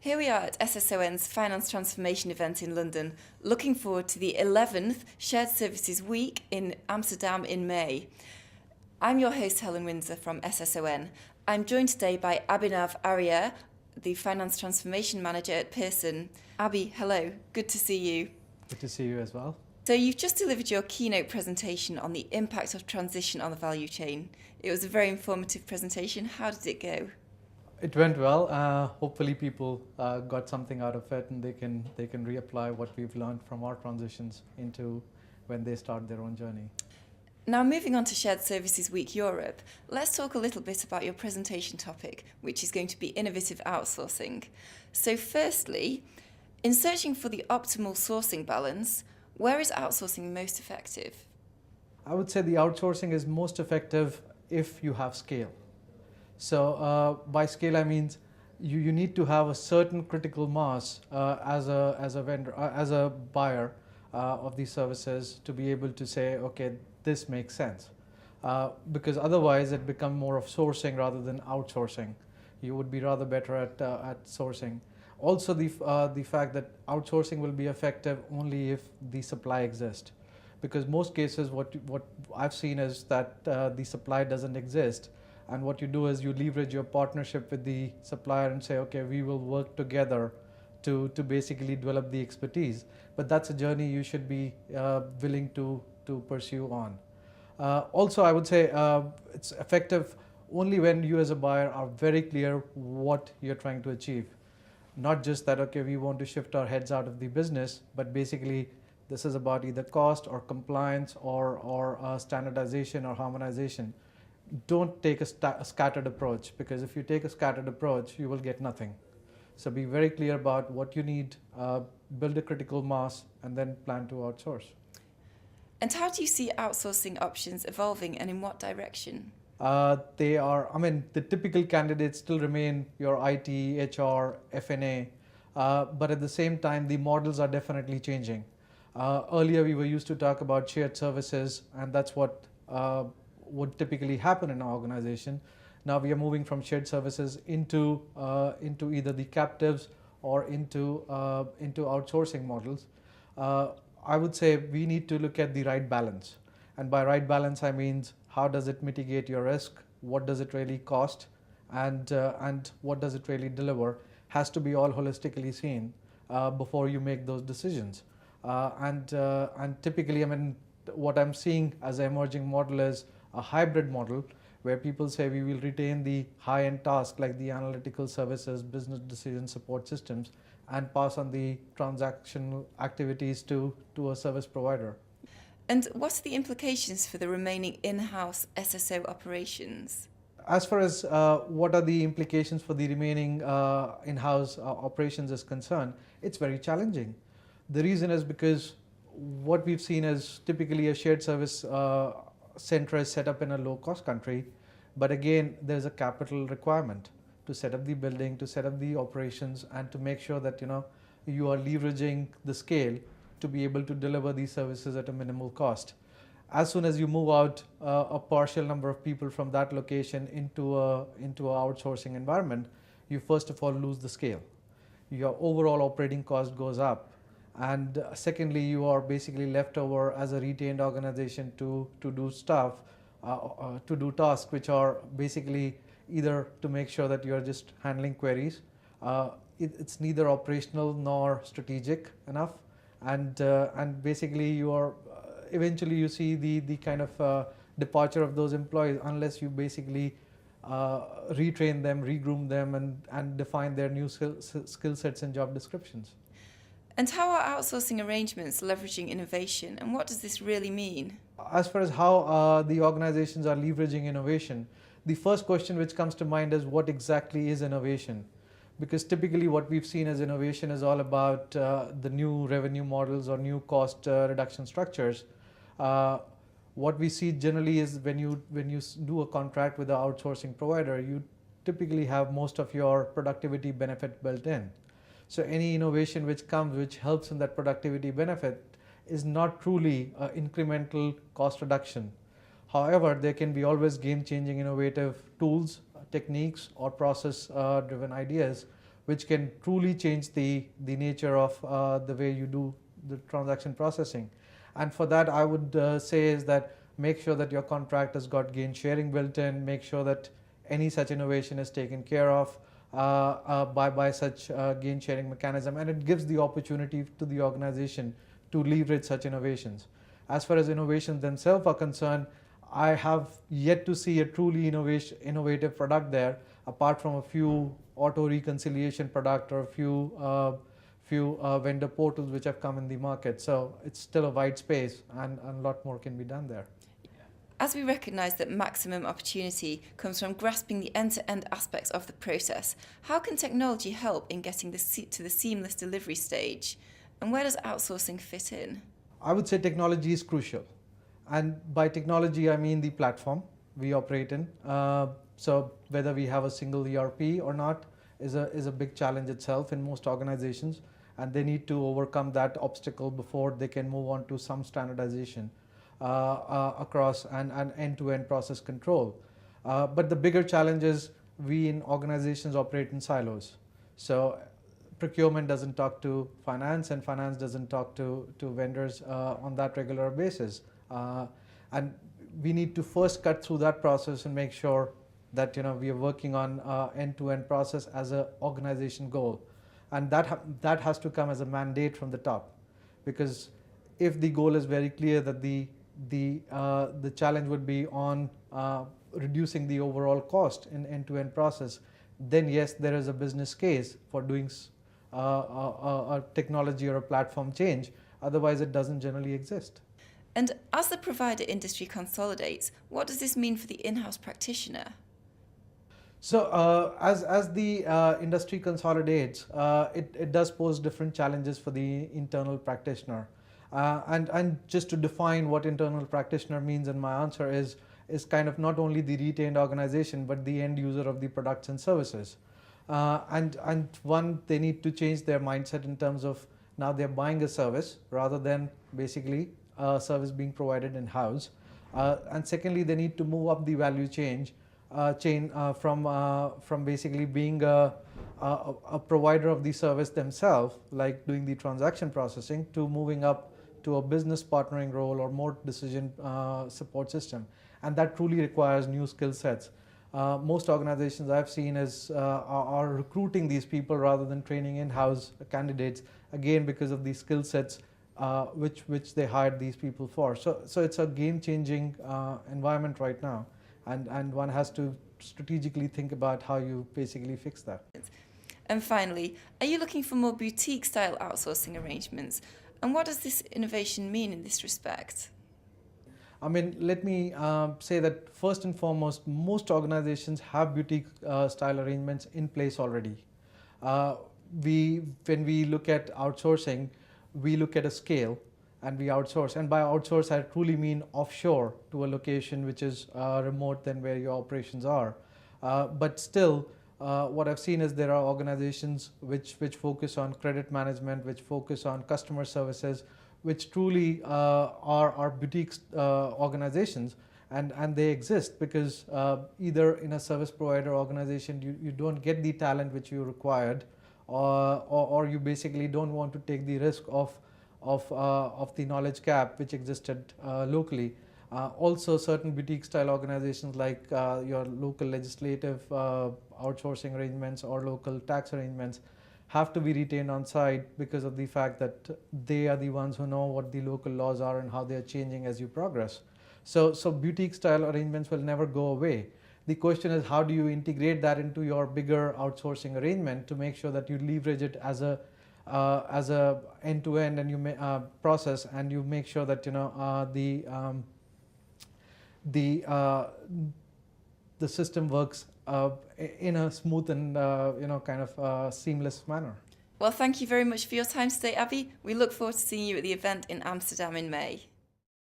Here we are at SSON's Finance Transformation event in London, looking forward to the 11th Shared Services Week in Amsterdam in May. I'm your host, Helen Windsor from SSON. I'm joined today by Abhinav Arya, the Finance Transformation Manager at Pearson. Abhi, hello, good to see you. Good to see you as well. So you've just delivered your keynote presentation on the impact of transition on the value chain. It was a very informative presentation. How did it go? It went well. Hopefully people got something out of it and they can reapply what we've learned from our transitions into when they start their own journey. Now moving on to Shared Services Week Europe, let's talk a little bit about your presentation topic, which is going to be innovative outsourcing. So firstly, in searching for the optimal sourcing balance, where is outsourcing most effective? I would say the outsourcing is most effective if you have scale. So by scale I mean you need to have a certain critical mass as a vendor, as a buyer of these services to be able to say, okay, this makes sense. Because otherwise it becomes more of sourcing rather than outsourcing. You would be rather better at sourcing. Also the fact that outsourcing will be effective only if the supply exists. Because most cases what I've seen is that the supply doesn't exist. And what you do is you leverage your partnership with the supplier and say, okay, we will work together to basically develop the expertise. But that's a journey you should be willing to pursue on. Also, I would say it's effective only when you as a buyer are very clear what you're trying to achieve. Not just that, okay, we want to shift our heads out of the business, but basically this is about either cost or compliance or standardization or harmonization. Don't take a scattered approach, because if you take a scattered approach, you will get nothing. So be very clear about what you need, build a critical mass, and then plan to outsource. And how do you see outsourcing options evolving and in what direction? The typical candidates still remain your IT, HR, F&A, but at the same time, the models are definitely changing. Earlier, we were used to talk about shared services, and that's what would typically happen in an organization. Now we are moving from shared services into either the captives or into outsourcing models. I would say we need to look at the right balance, and by right balance I mean how does it mitigate your risk, what does it really cost, and what does it really deliver. Has to be all holistically seen before you make those decisions. And typically, what I'm seeing as an emerging model is a hybrid model where people say we will retain the high-end tasks like the analytical services, business decision support systems, and pass on the transactional activities to a service provider. And what are the implications for the remaining in-house SSO operations? As far as what are the implications for the remaining in-house operations is concerned, it's very challenging. The reason is because what we've seen is typically a shared service center is set up in a low-cost country, but again, there's a capital requirement to set up the building, to set up the operations, and to make sure that you are leveraging the scale to be able to deliver these services at a minimal cost. As soon as you move out a partial number of people from that location into a outsourcing environment, you first of all lose the scale. Your overall operating cost goes up. And secondly, you are basically left over as a retained organization to do stuff, to do tasks which are basically either to make sure that you are just handling queries. It's neither operational nor strategic enough, and basically you are eventually you see the kind of departure of those employees unless you basically retrain them, regroom them, and define their new skill sets and job descriptions. And how are outsourcing arrangements leveraging innovation, and what does this really mean? As far as how the organizations are leveraging innovation, the first question which comes to mind is what exactly is innovation? Because typically what we've seen as innovation is all about the new revenue models or new cost reduction structures. What we see generally is when you do a contract with an outsourcing provider, you typically have most of your productivity benefit built in. So any innovation which comes, which helps in that productivity benefit, is not truly incremental cost reduction. However, there can be always game-changing innovative tools, techniques, or process-driven ideas which can truly change the nature of the way you do the transaction processing. And for that, I would say is that make sure that your contract has got gain sharing built in, make sure that any such innovation is taken care of by such gain sharing mechanism, and it gives the opportunity to the organization to leverage such innovations. As far as innovations themselves are concerned, I have yet to see a truly innovative product there, apart from a few auto reconciliation product or a few vendor portals which have come in the market. So it's still a wide space, and a lot more can be done there. As we recognise that maximum opportunity comes from grasping the end-to-end aspects of the process, how can technology help in getting to the seamless delivery stage? And where does outsourcing fit in? I would say technology is crucial. And by technology, I mean the platform we operate in. So whether we have a single ERP or not is a big challenge itself in most organizations. And they need to overcome that obstacle before they can move on to some standardization across and end-to-end process control. But the bigger challenge is we in organizations operate in silos. So procurement doesn't talk to finance, and finance doesn't talk to vendors on that regular basis. And we need to first cut through that process and make sure that we are working on end-to-end process as an organization goal. And that has to come as a mandate from the top, because if the goal is very clear that the challenge would be on reducing the overall cost in end-to-end process, then yes, there is a business case for doing a technology or a platform change. Otherwise, it doesn't generally exist. And as the provider industry consolidates, what does this mean for the in-house practitioner? So as the industry consolidates, it does pose different challenges for the internal practitioner. And just to define what internal practitioner means, and my answer is kind of not only the retained organization, but the end user of the products and services. And one, they need to change their mindset in terms of now they're buying a service rather than basically a service being provided in-house. And secondly, they need to move up the value chain from basically being a provider of the service themselves, like doing the transaction processing, to moving up to a business partnering role or more decision support system. And that truly requires new skill sets. Most organizations I've seen are recruiting these people rather than training in-house candidates, again because of the skill sets which they hired these people for. So it's a game-changing environment right now, and one has to strategically think about how you basically fix that. And finally, are you looking for more boutique-style outsourcing arrangements? And what does this innovation mean in this respect? I mean, let me say that first and foremost, most organizations have boutique style arrangements in place already. When we look at outsourcing, we look at a scale and we outsource. And by outsource, I truly mean offshore to a location which is remote than where your operations are. But still, what I've seen is there are organizations which focus on credit management, which focus on customer services, which truly are boutique organizations, and they exist because either in a service provider organization you don't get the talent which you required, or you basically don't want to take the risk of the knowledge gap which existed locally. Also, certain boutique style organizations like your local legislative outsourcing arrangements or local tax arrangements have to be retained on site because of the fact that they are the ones who know what the local laws are and how they are changing as you progress. So boutique style arrangements will never go away. The question is, how do you integrate that into your bigger outsourcing arrangement to make sure that you leverage it as a end-to-end and you process, and you make sure that the system works in a smooth and kind of seamless manner. Well, thank you very much for your time today, Abhi. We look forward to seeing you at the event in Amsterdam in May.